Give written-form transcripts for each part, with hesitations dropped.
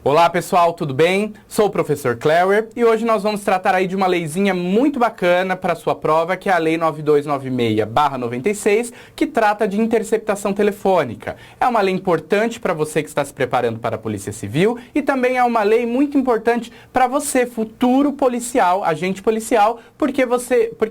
Olá pessoal, tudo bem? Sou o professor Clewer e hoje nós vamos tratar aí de uma leizinha muito bacana para a sua prova, que é a Lei 9296/96, que trata de interceptação telefônica. É uma lei importante para você que está se preparando para a Polícia Civil e também é uma lei muito importante para você, futuro policial, agente policial, porque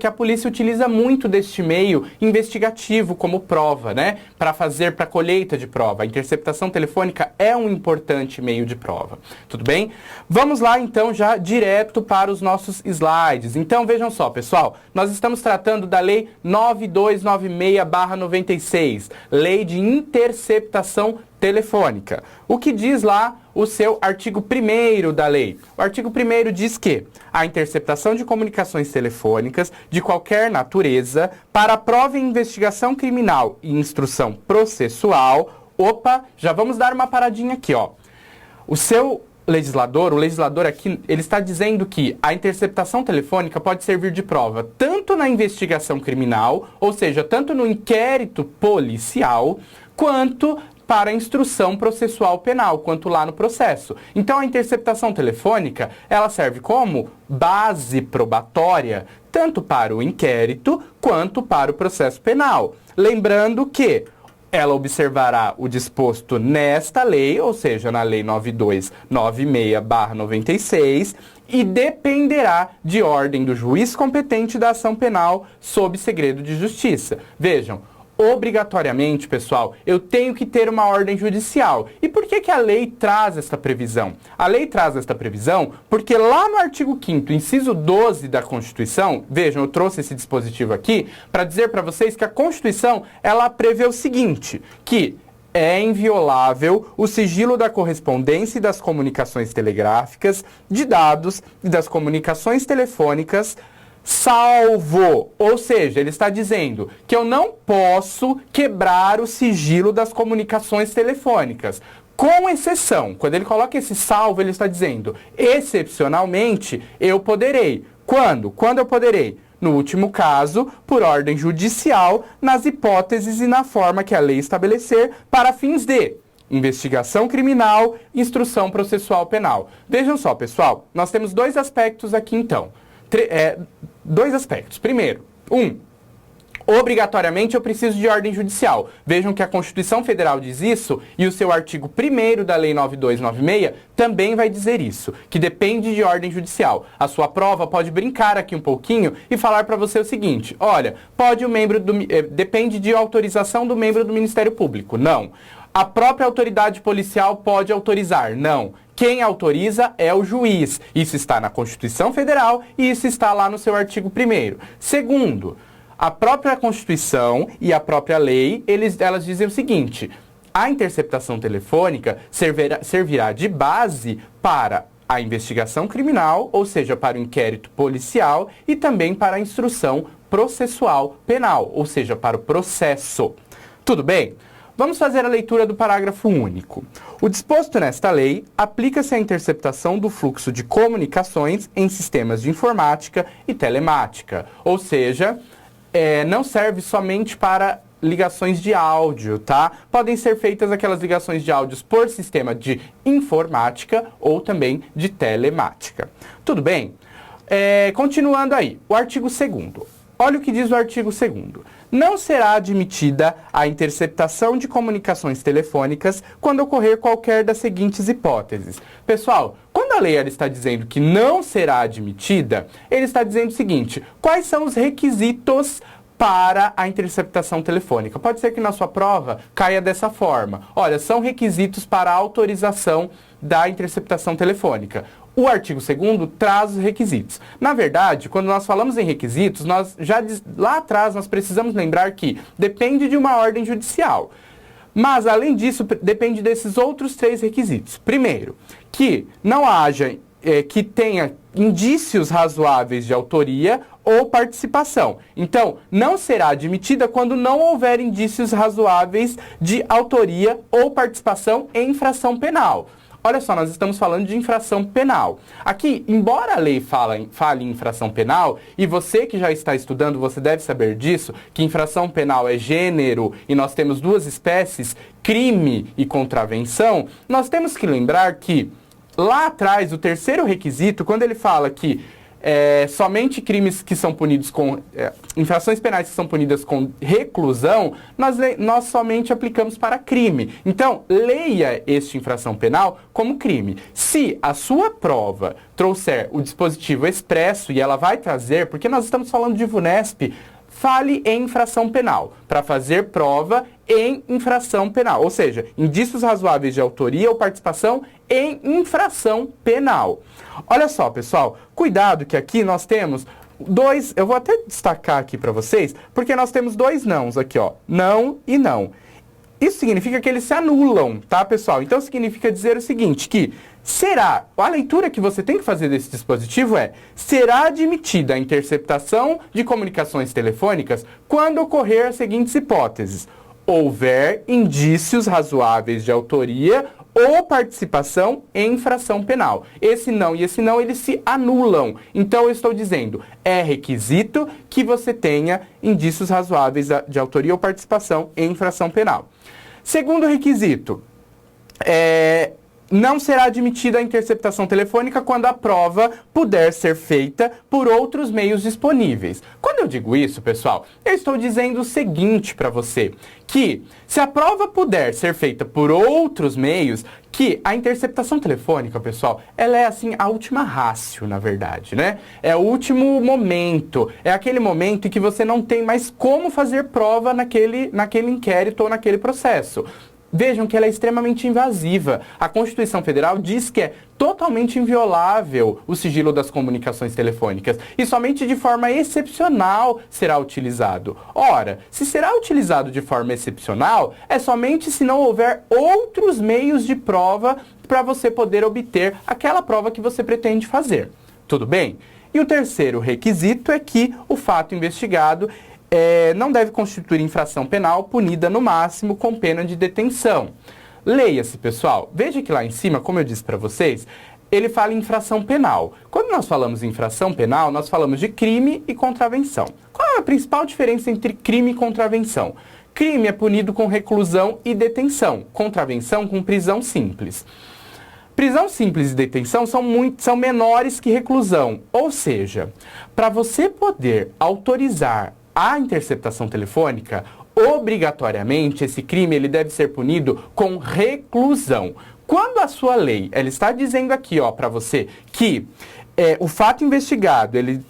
a polícia utiliza muito deste meio investigativo como prova, né? Para colheita de prova. A interceptação telefônica é um importante meio de prova. Tudo bem? Vamos lá então já direto para os nossos slides. Então vejam só, pessoal, nós estamos tratando da Lei 9296/96, Lei de Interceptação Telefônica. O que diz lá o seu artigo 1º da lei? O artigo 1º diz que a interceptação de comunicações telefônicas de qualquer natureza para prova e investigação criminal e instrução processual. Opa, já vamos dar uma paradinha aqui, ó. O legislador aqui, ele está dizendo que a interceptação telefônica pode servir de prova tanto na investigação criminal, ou seja, tanto no inquérito policial, quanto para a instrução processual penal, quanto lá no processo. Então, a interceptação telefônica, ela serve como base probatória, tanto para o inquérito, quanto para o processo penal. Lembrando que ela observará o disposto nesta lei, ou seja, na Lei 9296/96, e dependerá de ordem do juiz competente da ação penal sob segredo de justiça. Vejam, obrigatoriamente, pessoal, eu tenho que ter uma ordem judicial. E por que a lei traz esta previsão? A lei traz esta previsão porque lá no artigo 5º, inciso 12 da Constituição, vejam, eu trouxe esse dispositivo aqui para dizer para vocês que a Constituição, ela prevê o seguinte, que é inviolável o sigilo da correspondência e das comunicações telegráficas, de dados e das comunicações telefônicas, salvo, ou seja, ele está dizendo que eu não posso quebrar o sigilo das comunicações telefônicas, com exceção. Quando ele coloca esse salvo, ele está dizendo, excepcionalmente, eu poderei. Quando? Quando eu poderei? No último caso, por ordem judicial, nas hipóteses e na forma que a lei estabelecer, para fins de investigação criminal, instrução processual penal. Vejam só, pessoal, nós temos dois aspectos aqui, então. Dois aspectos. Primeiro, obrigatoriamente eu preciso de ordem judicial. Vejam que a Constituição Federal diz isso e o seu artigo 1º da Lei 9296 também vai dizer isso, que depende de ordem judicial. A sua prova pode brincar aqui um pouquinho e falar para você o seguinte, olha, depende de autorização do membro do Ministério Público. Não. A própria autoridade policial pode autorizar. Não. Quem autoriza é o juiz. Isso está na Constituição Federal e isso está lá no seu artigo 1º. Segundo, a própria Constituição e a própria lei, elas dizem o seguinte, a interceptação telefônica servirá de base para a investigação criminal, ou seja, para o inquérito policial e também para a instrução processual penal, ou seja, para o processo. Tudo bem? Vamos fazer a leitura do parágrafo único. O disposto nesta lei aplica-se à interceptação do fluxo de comunicações em sistemas de informática e telemática. Ou seja, não serve somente para ligações de áudio, tá? Podem ser feitas aquelas ligações de áudios por sistema de informática ou também de telemática. Tudo bem? Continuando aí, o artigo 2º. Olha o que diz o artigo 2º. Não será admitida a interceptação de comunicações telefônicas quando ocorrer qualquer das seguintes hipóteses. Pessoal, quando a lei está dizendo que não será admitida, ele está dizendo o seguinte, quais são os requisitos para a interceptação telefônica? Pode ser que na sua prova caia dessa forma. Olha, são requisitos para a autorização da interceptação telefônica. O artigo 2º traz os requisitos. Na verdade, quando nós falamos em requisitos, lá atrás nós precisamos lembrar que depende de uma ordem judicial. Mas, além disso, depende desses outros 3 requisitos. Primeiro, que não haja, que tenha indícios razoáveis de autoria ou participação. Então, não será admitida quando não houver indícios razoáveis de autoria ou participação em infração penal. Olha só, nós estamos falando de infração penal. Aqui, embora a lei fale em infração penal, e você que já está estudando, você deve saber disso, que infração penal é gênero e nós temos 2 espécies, crime e contravenção, nós temos que lembrar que lá atrás, o terceiro requisito, quando ele fala que somente crimes que são punidos com... infrações penais que são punidas com reclusão, nós somente aplicamos para crime. Então, leia esta infração penal como crime. Se a sua prova trouxer o dispositivo expresso, e ela vai trazer, porque nós estamos falando de VUNESP, fale em infração penal, para fazer prova em infração penal, ou seja, indícios razoáveis de autoria ou participação em infração penal. Olha só, pessoal, cuidado que aqui nós temos dois, eu vou até destacar aqui para vocês, porque nós temos dois nãos aqui, ó, não e não. Isso significa que eles se anulam, tá, pessoal? Então significa dizer o seguinte, que a leitura que você tem que fazer desse dispositivo será admitida a interceptação de comunicações telefônicas quando ocorrer as seguintes hipóteses: houver indícios razoáveis de autoria ou participação em infração penal. Esse não e esse não, eles se anulam. Então, eu estou dizendo, é requisito que você tenha indícios razoáveis de autoria ou participação em infração penal. Segundo requisito, não será admitida a interceptação telefônica quando a prova puder ser feita por outros meios disponíveis. Quando eu digo isso, pessoal, eu estou dizendo o seguinte para você, que se a prova puder ser feita por outros meios, que a interceptação telefônica, pessoal, ela é assim a última rácio, na verdade, né? É o último momento, é aquele momento em que você não tem mais como fazer prova naquele inquérito ou naquele processo. Vejam que ela é extremamente invasiva. A Constituição Federal diz que é totalmente inviolável o sigilo das comunicações telefônicas e somente de forma excepcional será utilizado. Ora, se será utilizado de forma excepcional, é somente se não houver outros meios de prova para você poder obter aquela prova que você pretende fazer. Tudo bem? E o terceiro requisito é que o fato investigado não deve constituir infração penal punida no máximo com pena de detenção. Leia-se, pessoal. Veja que lá em cima, como eu disse para vocês, ele fala em infração penal. Quando nós falamos em infração penal, nós falamos de crime e contravenção. Qual é a principal diferença entre crime e contravenção? Crime é punido com reclusão e detenção. Contravenção com prisão simples. Prisão simples e detenção são menores que reclusão. Ou seja, para você poder autorizar a interceptação telefônica, obrigatoriamente, esse crime ele deve ser punido com reclusão. Quando a sua lei, ela está dizendo aqui, ó, para você, que o fato investigado, ele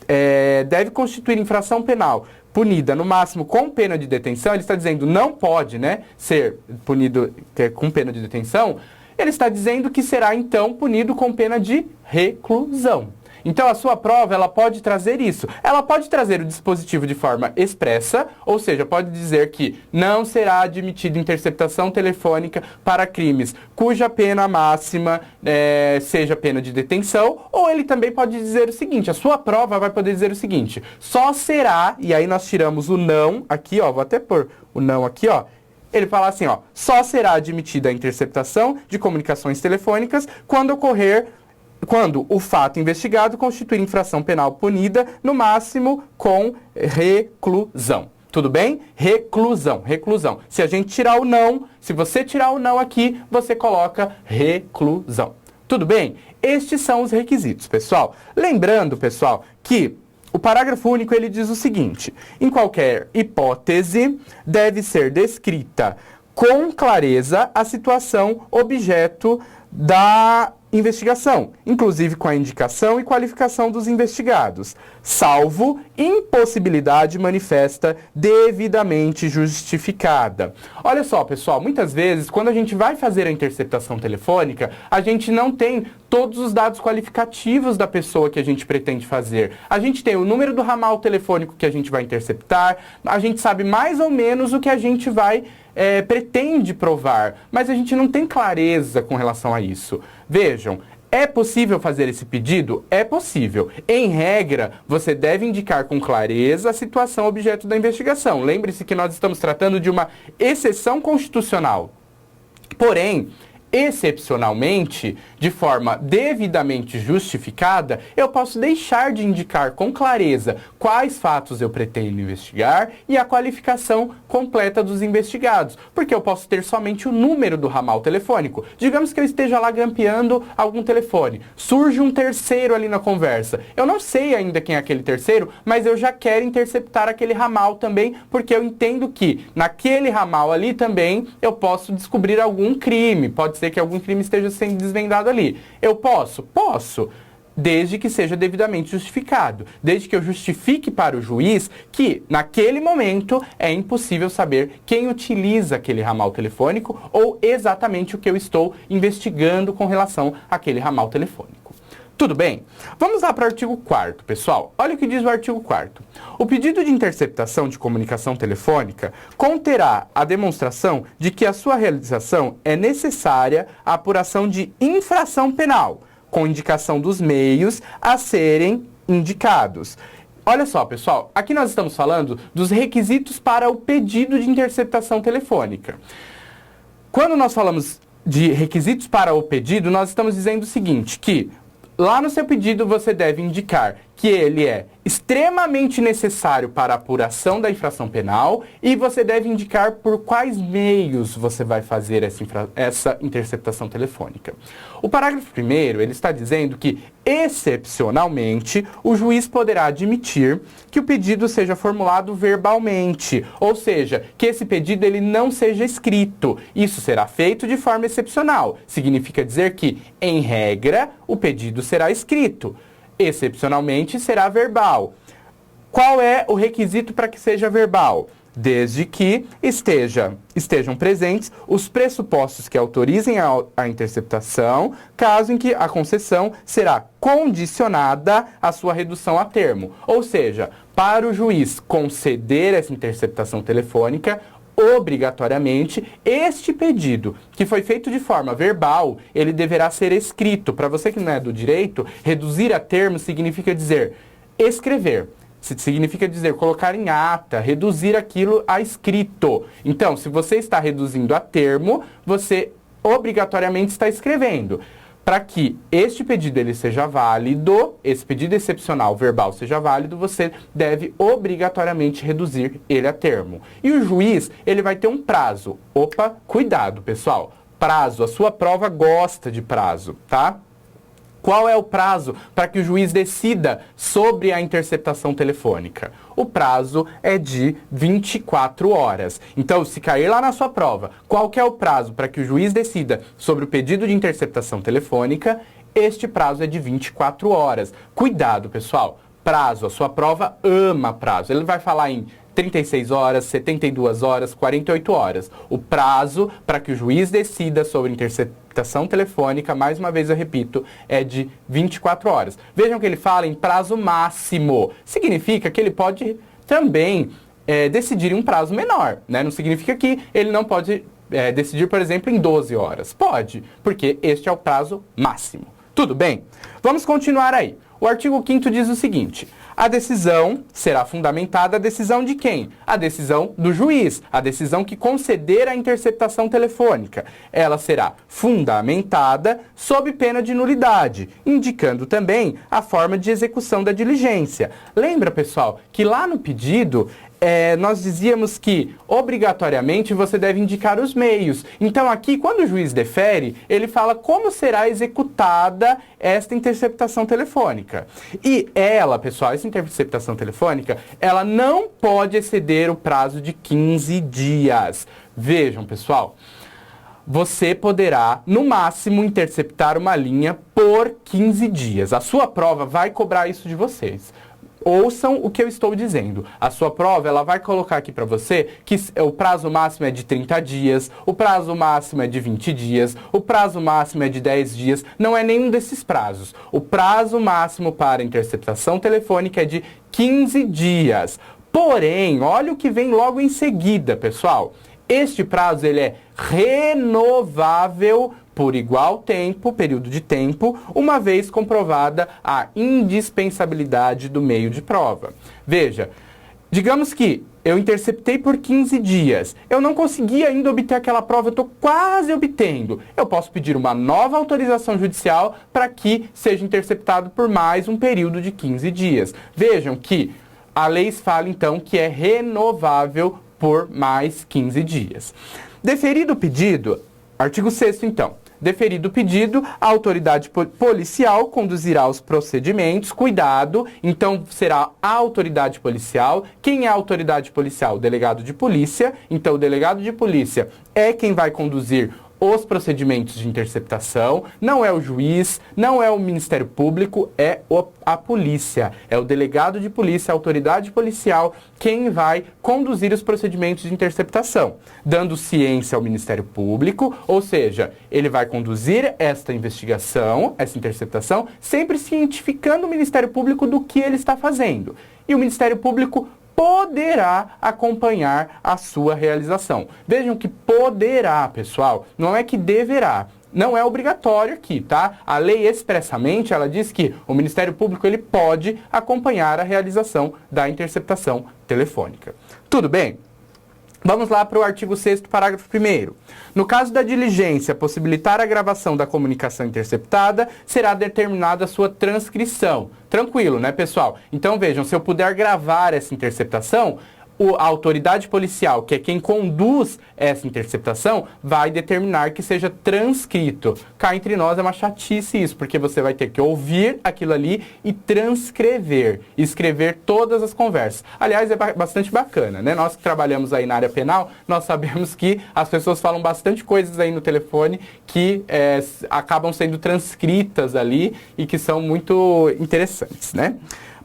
deve constituir infração penal punida no máximo com pena de detenção, ele está dizendo não pode, né, ser punido com pena de detenção, ele está dizendo que será então punido com pena de reclusão. Então, a sua prova, ela pode trazer isso. Ela pode trazer o dispositivo de forma expressa, ou seja, pode dizer que não será admitida interceptação telefônica para crimes cuja pena máxima seja pena de detenção, ou ele também pode dizer o seguinte, a sua prova vai poder dizer o seguinte, só será, e aí nós tiramos o não aqui, ó, vou até pôr o não aqui, ó, ele fala assim, ó, só será admitida a interceptação de comunicações telefônicas quando o fato investigado constituir infração penal punida, no máximo com reclusão. Tudo bem? Reclusão, reclusão. Se a gente tirar o não, se você tirar o não aqui, você coloca reclusão. Tudo bem? Estes são os requisitos, pessoal. Lembrando, pessoal, que o parágrafo único ele diz o seguinte, em qualquer hipótese deve ser descrita com clareza a situação objeto da investigação, inclusive com a indicação e qualificação dos investigados, salvo impossibilidade manifesta devidamente justificada. Olha só, pessoal, muitas vezes, quando a gente vai fazer a interceptação telefônica, a gente não tem todos os dados qualificativos da pessoa que a gente pretende fazer. A gente tem o número do ramal telefônico que a gente vai interceptar, a gente sabe mais ou menos o que a gente pretende provar, mas a gente não tem clareza com relação a isso. Vejam, é possível fazer esse pedido? É possível. Em regra, você deve indicar com clareza a situação objeto da investigação. Lembre-se que nós estamos tratando de uma exceção constitucional. Porém, excepcionalmente, de forma devidamente justificada, eu posso deixar de indicar com clareza quais fatos eu pretendo investigar e a qualificação completa dos investigados, porque eu posso ter somente o número do ramal telefônico. Digamos que eu esteja lá grampeando algum telefone, surge um terceiro ali na conversa. Eu não sei ainda quem é aquele terceiro, mas eu já quero interceptar aquele ramal também, porque eu entendo que naquele ramal ali também eu posso descobrir algum crime, pode ser que algum crime esteja sendo desvendado ali. Eu posso? Posso. Desde que seja devidamente justificado. Desde que eu justifique para o juiz que, naquele momento, é impossível saber quem utiliza aquele ramal telefônico ou exatamente o que eu estou investigando com relação àquele ramal telefônico. Tudo bem? Vamos lá para o artigo 4º, pessoal. Olha o que diz o artigo 4º. O pedido de interceptação de comunicação telefônica conterá a demonstração de que a sua realização é necessária à apuração de infração penal, com indicação dos meios a serem indicados. Olha só, pessoal, aqui nós estamos falando dos requisitos para o pedido de interceptação telefônica. Quando nós falamos de requisitos para o pedido, nós estamos dizendo o seguinte, que lá no seu pedido você deve indicar que ele é extremamente necessário para a apuração da infração penal e você deve indicar por quais meios você vai fazer essa interceptação telefônica. O parágrafo 1º, ele está dizendo que, excepcionalmente, o juiz poderá admitir que o pedido seja formulado verbalmente, ou seja, que esse pedido ele não seja escrito. Isso será feito de forma excepcional. Significa dizer que, em regra, o pedido será escrito. Excepcionalmente, será verbal. Qual é o requisito para que seja verbal? Desde que estejam presentes os pressupostos que autorizem a interceptação, caso em que a concessão será condicionada à sua redução a termo. Ou seja, para o juiz conceder essa interceptação telefônica, obrigatoriamente, este pedido, que foi feito de forma verbal, ele deverá ser escrito. Para você que não é do direito, reduzir a termo significa dizer escrever. Significa dizer colocar em ata, reduzir aquilo a escrito. Então, se você está reduzindo a termo, você obrigatoriamente está escrevendo. Para que este pedido ele seja válido, esse pedido excepcional verbal seja válido, você deve obrigatoriamente reduzir ele a termo. E o juiz, ele vai ter um prazo. Opa, cuidado, pessoal. Prazo, a sua prova gosta de prazo, tá? Qual é o prazo para que o juiz decida sobre a interceptação telefônica? O prazo é de 24 horas. Então, se cair lá na sua prova, qual que é o prazo para que o juiz decida sobre o pedido de interceptação telefônica? Este prazo é de 24 horas. Cuidado, pessoal. Prazo, a sua prova ama prazo. Ele vai falar em 36 horas, 72 horas, 48 horas. O prazo para que o juiz decida sobre interceptação telefônica, mais uma vez eu repito, é de 24 horas. Vejam que ele fala em prazo máximo. Significa que ele pode também decidir em um prazo menor, né? Não significa que ele não pode decidir, por exemplo, em 12 horas. Pode, porque este é o prazo máximo. Tudo bem? Vamos continuar aí. O artigo 5º diz o seguinte: a decisão será fundamentada, a decisão de quem? A decisão do juiz, a decisão que conceder a interceptação telefônica. Ela será fundamentada sob pena de nulidade, indicando também a forma de execução da diligência. Lembra, pessoal, que lá no pedido nós dizíamos que, obrigatoriamente, você deve indicar os meios. Então, aqui, quando o juiz defere, ele fala como será executada esta interceptação telefônica. E ela, pessoal, essa interceptação telefônica, ela não pode exceder o prazo de 15 dias. Vejam, pessoal, você poderá, no máximo, interceptar uma linha por 15 dias. A sua prova vai cobrar isso de vocês. Ouçam o que eu estou dizendo. A sua prova, ela vai colocar aqui para você que o prazo máximo é de 30 dias, o prazo máximo é de 20 dias, o prazo máximo é de 10 dias. Não é nenhum desses prazos. O prazo máximo para interceptação telefônica é de 15 dias. Porém, olha o que vem logo em seguida, pessoal. Este prazo, ele é renovável por igual tempo, período de tempo, uma vez comprovada a indispensabilidade do meio de prova. Veja, digamos que eu interceptei por 15 dias. Eu não consegui ainda obter aquela prova, eu estou quase obtendo. Eu posso pedir uma nova autorização judicial para que seja interceptado por mais um período de 15 dias. Vejam que a lei fala, então, que é renovável por mais 15 dias. Deferido o pedido, artigo 6º, então. Deferido o pedido, a autoridade policial conduzirá os procedimentos. Cuidado, então será a autoridade policial. Quem é a autoridade policial? O delegado de polícia. Então, o delegado de polícia é quem vai conduzir os procedimentos de interceptação, não é o juiz, não é o Ministério Público, é a polícia, é o delegado de polícia, a autoridade policial, quem vai conduzir os procedimentos de interceptação, dando ciência ao Ministério Público, ou seja, ele vai conduzir esta investigação, essa interceptação, sempre cientificando o Ministério Público do que ele está fazendo. E o Ministério Público poderá acompanhar a sua realização. Vejam que poderá, pessoal, não é que deverá. Não é obrigatório aqui, tá? A lei expressamente, ela diz que o Ministério Público ele pode acompanhar a realização da interceptação telefônica. Tudo bem? Vamos lá para o artigo 6º, parágrafo 1º. No caso da diligência possibilitar a gravação da comunicação interceptada, será determinada a sua transcrição. Tranquilo, né, pessoal? Então, vejam, se eu puder gravar essa interceptação, a autoridade policial, que é quem conduz essa interceptação, vai determinar que seja transcrito. Cá entre nós é uma chatice isso, porque você vai ter que ouvir aquilo ali e transcrever, escrever todas as conversas. Aliás, é bastante bacana, né? Nós que trabalhamos aí na área penal, nós sabemos que as pessoas falam bastante coisas aí no telefone que acabam sendo transcritas ali e que são muito interessantes, né?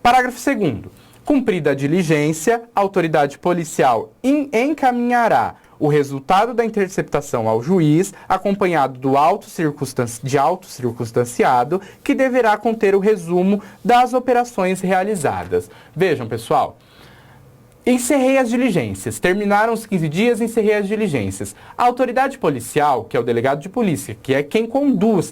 Parágrafo 2º. Cumprida a diligência, a autoridade policial encaminhará o resultado da interceptação ao juiz, acompanhado de auto circunstanciado, que deverá conter o resumo das operações realizadas. Vejam, pessoal, encerrei as diligências, terminaram os 15 dias, encerrei as diligências. A autoridade policial, que é o delegado de polícia, que é quem conduz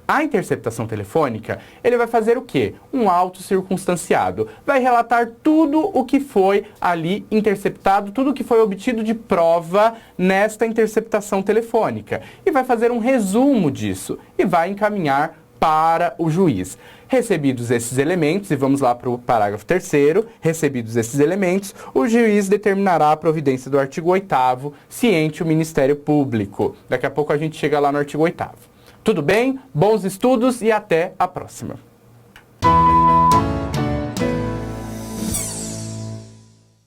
a interceptação telefônica, ele vai fazer o quê? Um auto circunstanciado. Vai relatar tudo o que foi ali interceptado, tudo o que foi obtido de prova nesta interceptação telefônica. E vai fazer um resumo disso e vai encaminhar para o juiz. Recebidos esses elementos, e vamos lá para o parágrafo 3º, recebidos esses elementos, o juiz determinará a providência do artigo 8º, ciente o Ministério Público. Daqui a pouco a gente chega lá no artigo 8º. Tudo bem? Bons estudos e até a próxima.